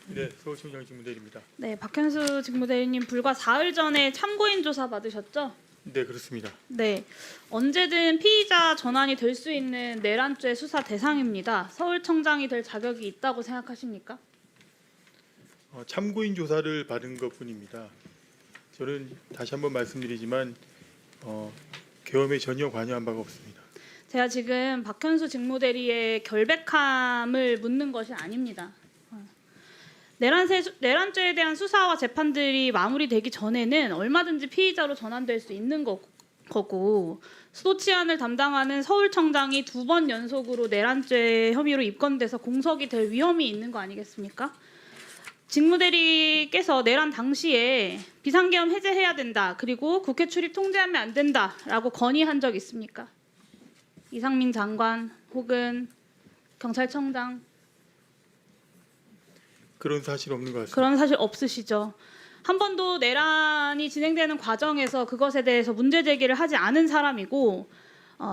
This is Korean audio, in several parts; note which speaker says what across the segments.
Speaker 1: 네, 서울청장 직무대리입니다.
Speaker 2: 네, 박현수 직무대리님 불과 4일 전에 참고인 조사 받으셨죠?
Speaker 1: 네, 그렇습니다.
Speaker 2: 네, 언제든 피의자 전환이 될 수 있는 내란죄 수사 대상입니다. 서울청장이 될 자격이 있다고 생각하십니까?
Speaker 1: 참고인 조사를 받은 것뿐입니다. 저는 다시 한번 말씀드리지만 계엄에 전혀 관여한 바가 없습니다.
Speaker 2: 제가 지금 박현수 직무대리의 결백함을 묻는 것이 아닙니다. 내란죄에 대한 수사와 재판들이 마무리되기 전에는 얼마든지 피의자로 전환될 수 있는 거고 수도 치안을 담당하는 서울청장이 2번 연속으로 내란죄 혐의로 입건돼서 공석이 될 위험이 있는 거 아니겠습니까? 직무대리께서 내란 당시에 비상계엄 해제해야 된다. 그리고 국회 출입 통제하면 안 된다라고 건의한 적 있습니까? 이상민 장관 혹은 경찰청장
Speaker 1: 그런 사실 없는 것 같습니다.
Speaker 2: 그런 사실 없으시죠? 한 번도 내란이 진행되는 과정에서 그것에 대해서 문제 제기를 하지 않은 사람이고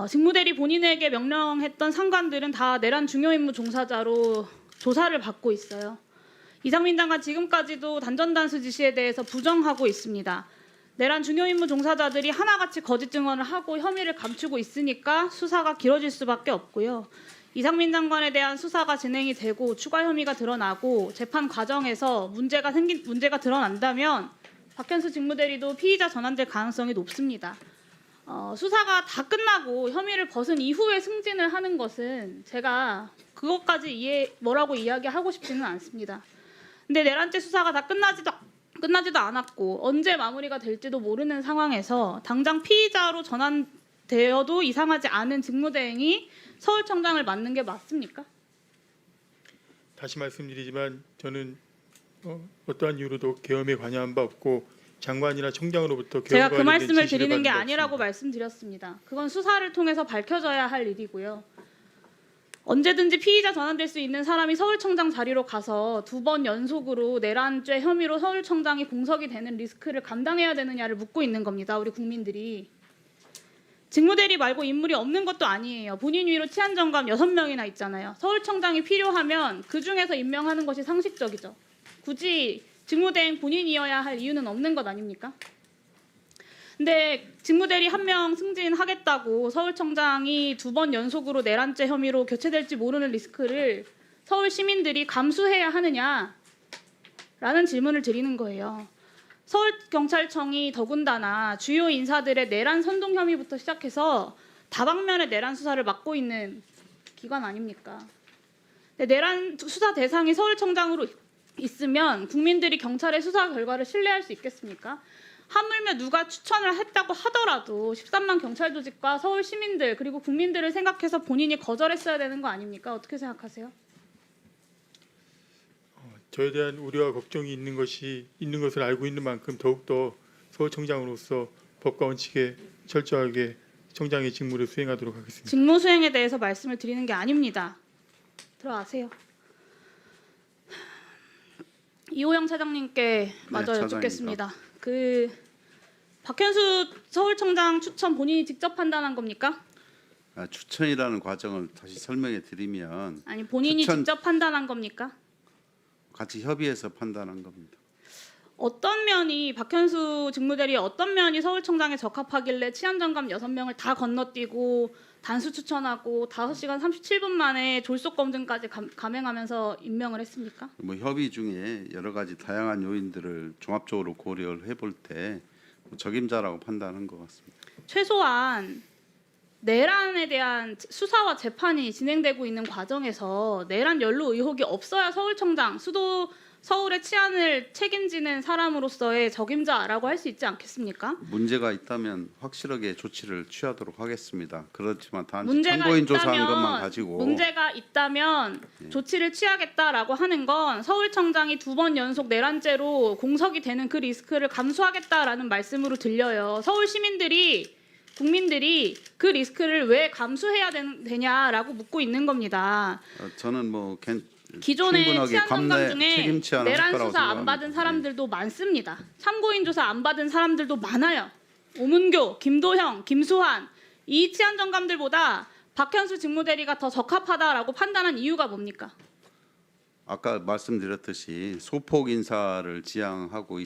Speaker 2: 직무대리 본인에게 명령했던 상관들은 다 내란 중요임무 종사자로 조사를 받고 있어요. 이상민 장관 지금까지도 단전단수 지시에 대해서 부정하고 있습니다. 내란 중요임무 종사자들이 하나같이 거짓 증언을 하고 혐의를 감추고 있으니까 수사가 길어질 수밖에 없고요. 이상민 장관에 대한 수사가 진행이 되고 추가 혐의가 드러나고 재판 과정에서 문제가 드러난다면 박현수 직무대리도 피의자 전환될 가능성이 높습니다. 수사가 다 끝나고 혐의를 벗은 이후에 승진을 하는 것은 제가 그것까지 뭐라고 이야기하고 싶지는 않습니다. 근데 내란죄 수사가 다 끝나지도 않았고 언제 마무리가 될지도 모르는 상황에서 당장 피의자로 전환되어도 이상하지 않은 직무대행이 서울청장을 맡는 게 맞습니까?
Speaker 1: 다시 말씀드리지만 저는 어떠한 이유로도 계엄에 관여한 바 없고 장관이나 청장으로부터
Speaker 2: 제가
Speaker 1: 계엄
Speaker 2: 그
Speaker 1: 관련된
Speaker 2: 말씀을
Speaker 1: 지시를
Speaker 2: 드리는 게
Speaker 1: 받은 바
Speaker 2: 아니라고
Speaker 1: 없습니다.
Speaker 2: 말씀드렸습니다. 그건 수사를 통해서 밝혀져야 할 일이고요. 언제든지 피의자 전환될 수 있는 사람이 서울청장 자리로 가서 2번 연속으로 내란죄 혐의로 서울청장이 공석이 되는 리스크를 감당해야 되느냐를 묻고 있는 겁니다. 우리 국민들이. 직무대리 말고 인물이 없는 것도 아니에요. 본인 위로 치안정감 6명이나 있잖아요. 서울청장이 필요하면 그중에서 임명하는 것이 상식적이죠. 굳이 직무대행 본인이어야 할 이유는 없는 것 아닙니까? 근데 직무대리 1명 승진하겠다고 서울청장이 2번 연속으로 내란죄 혐의로 교체될지 모르는 리스크를 서울 시민들이 감수해야 하느냐라는 질문을 드리는 거예요. 서울경찰청이 더군다나 주요 인사들의 내란 선동 혐의부터 시작해서 다방면의 내란 수사를 맡고 있는 기관 아닙니까? 내란 수사 대상이 서울청장으로 있으면 국민들이 경찰의 수사 결과를 신뢰할 수 있겠습니까? 하물며 누가 추천을 했다고 하더라도 13만 경찰 조직과 서울 시민들 그리고 국민들을 생각해서 본인이 거절했어야 되는 거 아닙니까? 어떻게 생각하세요?
Speaker 1: 저에 대한 우려와 걱정이 있는 것을 알고 있는 만큼 더욱더 서울청장으로서 법과 원칙에 철저하게 청장의 직무를 수행하도록 하겠습니다.
Speaker 2: 직무 수행에 대해서 말씀을 드리는 게 아닙니다. 들어가세요. 이호영 차장님께 마저 여쭙겠습니다. 박현수 서울청장 추천 본인이 직접 판단한 겁니까?
Speaker 3: 추천이라는 과정을 다시 설명해 드리면
Speaker 2: 아니 본인이 직접 판단한 겁니까?
Speaker 3: 같이 협의해서 판단한 겁니다.
Speaker 2: 어떤 면이 박현수 직무대리 어떤 면이 서울청장에 적합하길래 치안정감 6명을 다 건너뛰고 단수 추천하고 5시간 37분 만에 졸속 검증까지 감행하면서 임명을 했습니까?
Speaker 3: 협의 중에 여러 가지 다양한 요인들을 종합적으로 고려를 해볼 때 적임자라고 판단한 것 같습니다.
Speaker 2: 최소한 내란에 대한 수사와 재판이 진행되고 있는 과정에서 내란 연루 의혹이 없어야 서울청장, 서울의 치안을 책임지는 사람으로서의 적임자라고 할 수 있지 않겠습니까?
Speaker 3: 문제가 있다면 확실하게 조치를 취하도록 하겠습니다. 그렇지만 단지 참고인 조사한 것만 가지고
Speaker 2: 문제가 있다면 조치를 취하겠다라고 하는 건 서울청장이 2번 연속 내란죄로 공석이 되는 그 리스크를 감수하겠다라는 말씀으로 들려요. 서울 시민들이 국민들이 그 리스크를 왜 감수해야 되냐라고 묻고 있는 겁니다.
Speaker 3: 저는
Speaker 2: 기존의 치안정감 중에
Speaker 3: 책임치 않을
Speaker 2: 내란
Speaker 3: 거라고
Speaker 2: 수사 안
Speaker 3: 생각합니다.
Speaker 2: 받은 사람들도 많습니다. 참고인 조사 안 받은 사람들도 많아요. 오문교, 김도형, 김수환 이 치안정감들보다 박현수 직무대리가 더 적합하다라고 판단한 이유가 뭡니까?
Speaker 3: 아까 말씀드렸듯이 소폭 인사를 지향하고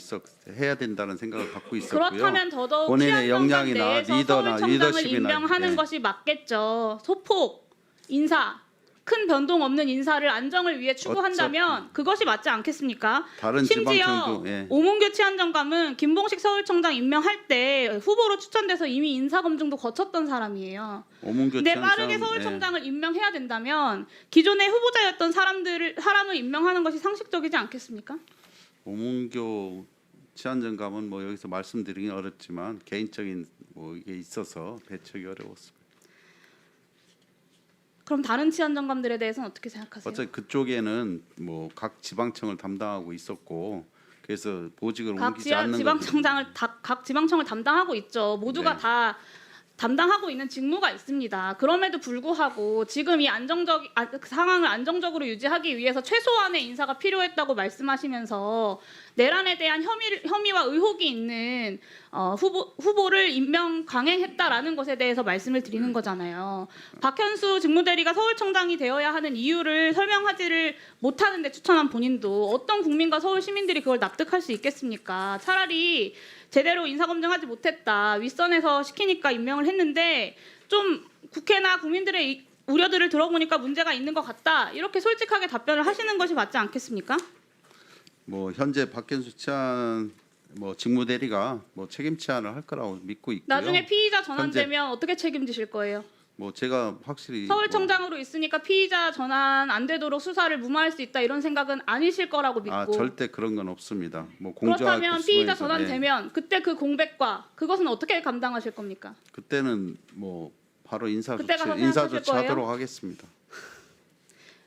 Speaker 3: 해야 된다는 생각을 갖고 있었고요.
Speaker 2: 그렇다면 더더욱
Speaker 3: 본인의
Speaker 2: 취한 정당
Speaker 3: 역량이나
Speaker 2: 내에서
Speaker 3: 리더나
Speaker 2: 서울청장을
Speaker 3: 리더십이나
Speaker 2: 임명하는
Speaker 3: 예.
Speaker 2: 것이 맞겠죠. 소폭 인사, 큰 변동 없는 인사를 안정을 위해 추구한다면 그것이 맞지 않겠습니까?
Speaker 3: 다른
Speaker 2: 심지어
Speaker 3: 지방청도 예.
Speaker 2: 오문규 치안정감은 김봉식 서울청장 임명할 때 후보로 추천돼서 이미 인사 검증도 거쳤던 사람이에요.
Speaker 3: 오문교
Speaker 2: 근데
Speaker 3: 치안청,
Speaker 2: 빠르게 서울청장을 임명해야 된다면 기존의 후보자였던 사람을 임명하는 것이 상식적이지 않겠습니까?
Speaker 3: 오문교 치안정감은 뭐 여기서 말씀드리긴 어렵지만 개인적인 뭐 이게 있어서 배척이 어려웠습니다.
Speaker 2: 그럼 다른 치안정감들에 대해서는 어떻게 생각하세요?
Speaker 3: 어차피 그쪽에는 뭐 각 지방청을 담당하고 있었고 그래서 보직을
Speaker 2: 각
Speaker 3: 옮기지 않는
Speaker 2: 지방청장을 각 지방청을 담당하고 있죠. 모두가
Speaker 3: 네.
Speaker 2: 다 담당하고 있는 직무가 있습니다. 그럼에도 불구하고 지금 이 상황을 안정적으로 유지하기 위해서 최소한의 인사가 필요했다고 말씀하시면서 내란에 대한 혐의와 의혹이 있는 후보를 임명 강행했다라는 것에 대해서 말씀을 드리는 거잖아요. 박현수 직무대리가 서울청장이 되어야 하는 이유를 설명하지를 못하는데 추천한 본인도 어떤 국민과 서울 시민들이 그걸 납득할 수 있겠습니까? 차라리 제대로 인사검증하지 못했다. 윗선에서 시키니까 임명을 했는데 좀 국회나 국민들의 우려들을 들어보니까 문제가 있는 것 같다. 이렇게 솔직하게 답변을 하시는 것이 맞지 않겠습니까?
Speaker 3: 뭐 현재 박현수 치안 뭐 직무대리가 뭐 책임 치안을 할 거라고 믿고 있고요.
Speaker 2: 나중에 피의자 전환되면 어떻게 책임지실 거예요?
Speaker 3: 뭐 제가 확실히
Speaker 2: 서울청장으로 있으니까 피의자 전환 안 되도록 수사를 무마할 수 있다 이런 생각은 아니실 거라고 믿고
Speaker 3: 절대 그런 건 없습니다. 뭐 공조할
Speaker 2: 그렇다면 피의자
Speaker 3: 구성에서,
Speaker 2: 전환되면 그때 그 공백과 그것은 어떻게 감당하실 겁니까?
Speaker 3: 그때는 뭐 바로 인사
Speaker 2: 그때 가서
Speaker 3: 조치
Speaker 2: 생각하실 거예요?
Speaker 3: 하도록 하겠습니다.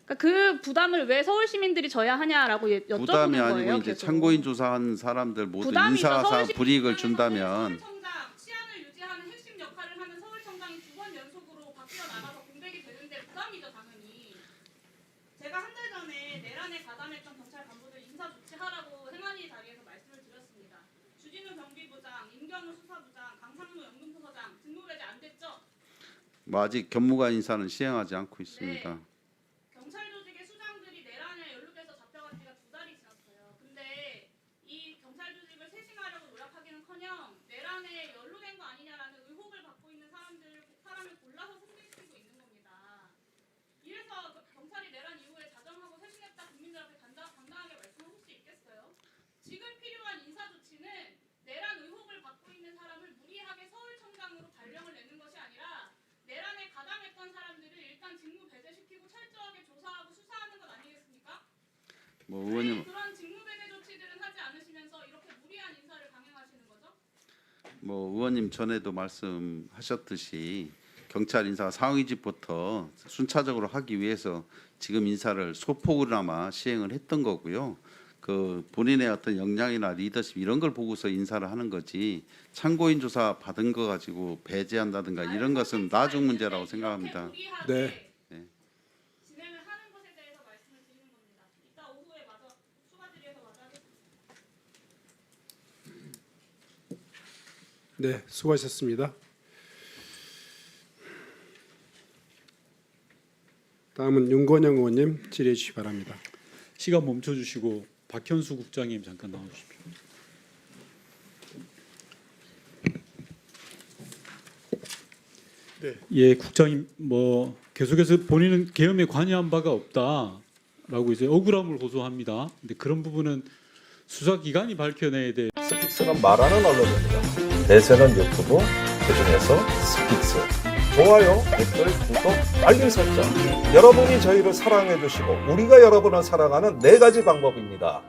Speaker 2: 그러니까 그 부담을 왜 서울 시민들이 져야 하냐라고 여쭤보는
Speaker 3: 부담이
Speaker 2: 거예요.
Speaker 3: 아니고 이제
Speaker 2: 계속.
Speaker 3: 참고인 조사한 사람들 모두
Speaker 2: 부담이죠.
Speaker 3: 인사상
Speaker 2: 서울시
Speaker 3: 불이익을
Speaker 2: 시민들은
Speaker 3: 준다면
Speaker 2: 서울청장 치안을 유지하는 핵심 역할을 하는 서울청장이 2번 연속으로 바뀌어 나가서 공백이 되는데 부담이죠 당연히. 제가 한 달 전에 내란에 가담했던 경찰 간부들 인사 조치하라고 행안위 자리에서 말씀을 드렸습니다. 주진우 경비부장, 임경우 수사부장, 강상무 연금부서장 직무 배제 안 됐죠?
Speaker 3: 뭐 아직 견무관 인사는 시행하지 않고 있습니다.
Speaker 2: 네. 경찰 조직의 수장들이 내란에 연루돼서 잡혀간 지가 2달이 지났어요. 근데 이 경찰 조직을 쇄신하려고 노력하기는커녕 내란에 연루된 거 아니냐라는 의혹을 받고 있는 사람을 골라서 승진시키고 있는 겁니다. 이래서 경찰이 내란 이후에 자정하고 쇄신했다 국민들 앞에 당당하게 말씀하실 수 있겠어요? 지금 필요한 인사 조치는 내란 의혹을 받고 있는 사람을 무리하게 서울청장으로 발령을 내는 것이 아니라 내란에 가담했던 사람들을 일단 직무 배제시키고 철저하게 조사하고 수사하는 것 아니겠습니까?
Speaker 3: 뭐
Speaker 2: 왜
Speaker 3: 의원님
Speaker 2: 그런 직무 배제 조치들은 하지 않으시면서 이렇게 무리한 인사를 강행하시는 거죠?
Speaker 3: 뭐 의원님 전에도 말씀하셨듯이 경찰 인사 상위직부터 순차적으로 하기 위해서 지금 인사를 소폭으로나마 시행을 했던 거고요. 그 본인의 어떤 역량이나 리더십 이런 걸 보고서 인사를 하는 거지 참고인 조사 받은 거 가지고 배제한다든가 이런 것은 나중 문제라고 생각합니다.
Speaker 2: 네.
Speaker 3: 네.
Speaker 2: 진행을 하는 것에 대해서 말씀을 드리는 겁니다. 이따 오후에 마저 추가 질의에서 마저 하겠습니다.
Speaker 4: 네, 수고하셨습니다. 다음은 윤건영 의원님 질의해 주시기 바랍니다.
Speaker 5: 시간 멈춰주시고 박현수 국장님 잠깐 나와주십시오.
Speaker 1: 네.
Speaker 5: 예, 국장님 뭐 계속해서 본인은 계엄에 관여한 바가 없다라고 이제 억울함을 호소합니다. 근데 그런 부분은 수사기관이 밝혀내야 돼.
Speaker 6: 스픽스는 말하는 언론입니다. 대세는 유튜브, 그중에서 스픽스. 좋아요, 댓글, 구독, 알림 설정. 여러분이 저희를 사랑해 주시고 우리가 여러분을 사랑하는 4가지 방법입니다.